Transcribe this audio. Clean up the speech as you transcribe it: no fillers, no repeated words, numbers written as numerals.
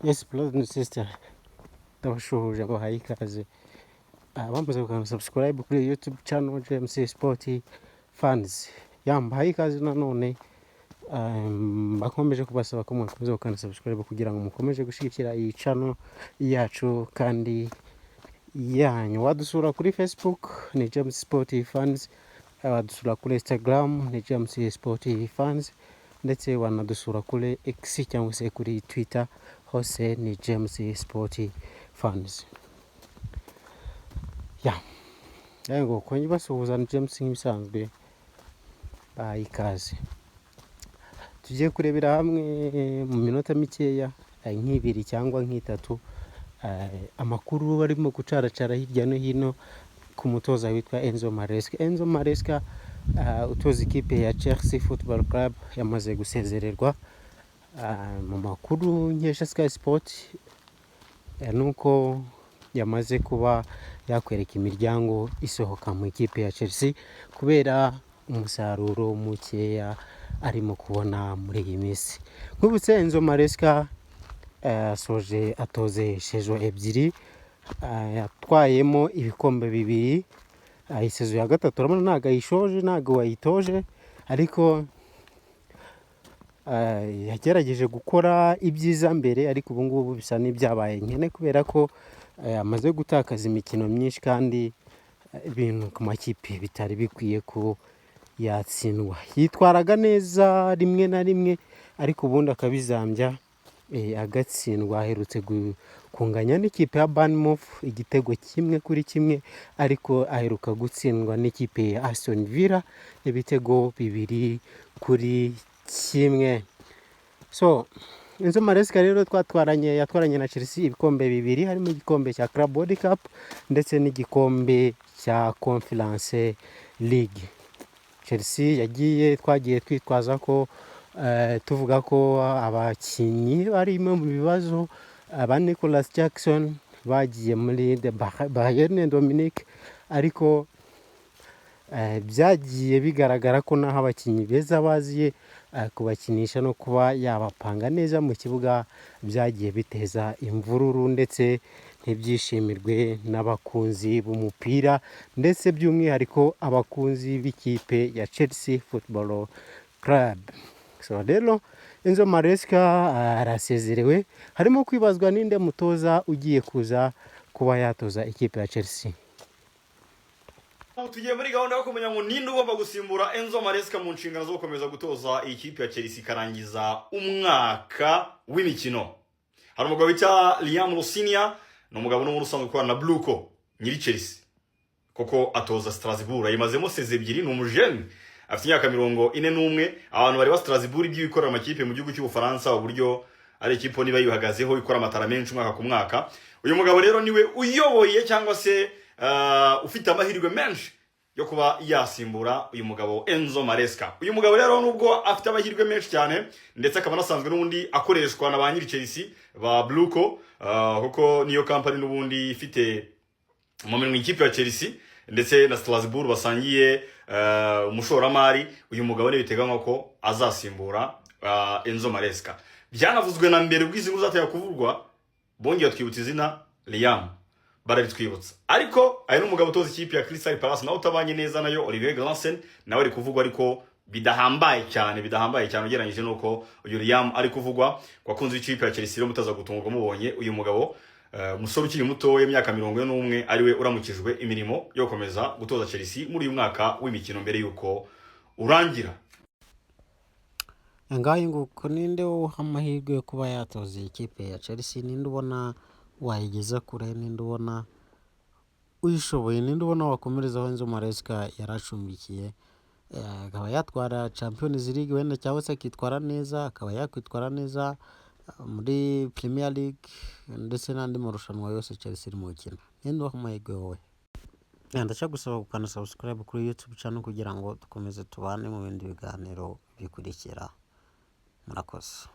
Yes, brother and sister, ndabashuhuje abahaye ikaze bamaze gukanda subscribe kuri YouTube channel JMC Sport Fans. Yambaye ikaze nanone bakomeje kubasaba ko mwakomeza gukanda subscribe kugira ngo mukomeje gushigikira iyi channel yacu kandi yanyu. Wadusura kuri Facebook ni JMC Sport Fans, wadusura kuri Instagram ni JMC Sport Fans, ndetse wanadusura kuri X cyangwa se kuri Twitter hose ni JMC Sport Fans. Ngo kwenye basuhuza ni James nk'ibisanzwe ikaze. Tugiye kurebera hamwe mu minota mikeya nk'ibiri cyangwa nk'itatu amakuru barimo gucaracara hirya no hino ku mutoza witwa Enzo Maresca. Enzo Maresca utoza ikipe ya Chelsea Football Club yamaze gusezererwa. Mu makuru nkesha Sky Sport nuko yamaze kuba yakwereka imiryango isohoka mu ikipe ya Chelsea kubera umusaruro mukeya arimo kubona muri iyi minsi. Nk'ubutse Enzo Maresca soje atoze sezo ebyiri, yatwayemo ibikombe bibiri. Sezo ya gatatu urabona ntago ayishoje, ntago wayitoje, ariko yagerageje gukora ibyiza mbere, ariko ubu ngubu bisa n'ibyabaye nkene kubera ko amaze gutakaza imikino myinshi kandi ibintu ku makipe bitari bikwiye ko yatsindwa. Yitwaraga neza rimwe na rimwe, ariko ubundi akabizambya agatsindwa. Aherutse kunganya n'ikipe ya Bournemouth 1-1, ariko aheruka gutsindwa n'ikipe ya Aston Villa 2-1. So Enzo Maresca rero yatwaranye na Chelsea ibikombe bibiri, harimo igikombe cya Club World Cup ndetse n'igikombe cya Conference League. Chelsea twagiye twitwaza ko tuvuga ko abakinnyi barimo mu bibazo, ba Nicolas Jackson bagiye muri Bayern Dominique, ariko byagiye bigaragara ko naho abakinnyi beza baziye kubakinisha no kuba yabapanga neza mu kibuga byagiye biteza imvururu ndetse ntibyishimirwe n'abakunzi b'umupira, ndetse by'umwihariko abakunzi b'ikipe ya Chelsea Football Club. So rero Enzo Maresca arasezerewe. Harimo kwibazwa ninde mutoza ugiye kuza kuba yatoza ikipe ya Chelsea. Tugiye muri gahunda yo kumenya ngo ninde ugomba gusimbura Enzo Maresca mu nshingano zo gukomeza gutoza ikipe ya Chelsea karangiza umwaka w'imikino. Hari umugabo bita Liam Rosinia, ni umugabo n'umurusanzwe ukorana na Bluco nyiri Chelsea, koko atoza Strasbourg. Yimazemo seze ebyiri, ni umujene afite imyaka 41. Abantu bari ba Strasbourg by'ibikorera amakipe mu gihugu cy'Ubufaransa, uburyo ari ikipe niba yihagazeho ikora amatara menshi umwaka ku mwaka. Uyu mugabo rero niwe uyoboye cyangwa se ufite amahirwe menshi yo kuba yasimbura uyu mugabo Enzo Maresca. Uyu mugabo rero nubwo afite amahirwe menshi cyane, ndetse akaba nasanzwe n'ubundi akoreshwa na ba nyiri Chelsea ba Bluco, kuko niyo company n'ubundi ifite mu minwe ikipe ya Chelsea ndetse na Strasbourg basangiye umushoramari. Uyu mugabo ne biteganywa ko azasimbura Enzo Maresca. Byanavuzwe na mbere bw'izi nkuru zateye kuvurwa, bongeye twibutsa izina Liam barabitwibutsa, ariko ari n'umugabo utoza ikipe ya Crystal Palace nawe utabanye neza nayo, Olivier Glasson, nawe ari kuvugwa ariko bidahambaye cyane ugereranyije nuko uyu Liam ari kuvugwa. Kwa kunzi ikipe ya Chelsea rero mutaza gutungwa mubonye uyu mugabo umusore ukiri muto y'imyaka 41 ariwe uramukijwe imirimo yo gukomeza gutoza Chelsea muri uyu mwaka w'imikino mbere yuko urangira. Ngaho nguko ninde amahirwe yo kuba yatoza ikipe ya Chelsea, ninde ubona wayigeza kure, ninde ubona uyishoboye, ninde ubona wakomerezaho Enzo Maresca yaracumbikiye, akaba yatwara Champions League wenda cyangwa se akitwara neza, akaba yakwitwara neza muri Premier League ndetse n'andi marushanwa yose Chelsea iri mu gukina. Ninde amahirwe wowe? Ndashaka gusaba gukanda subscribe kuri YouTube channel kugira ngo dukomeze tubane mu bindi biganiro bikurikira. Murakoze.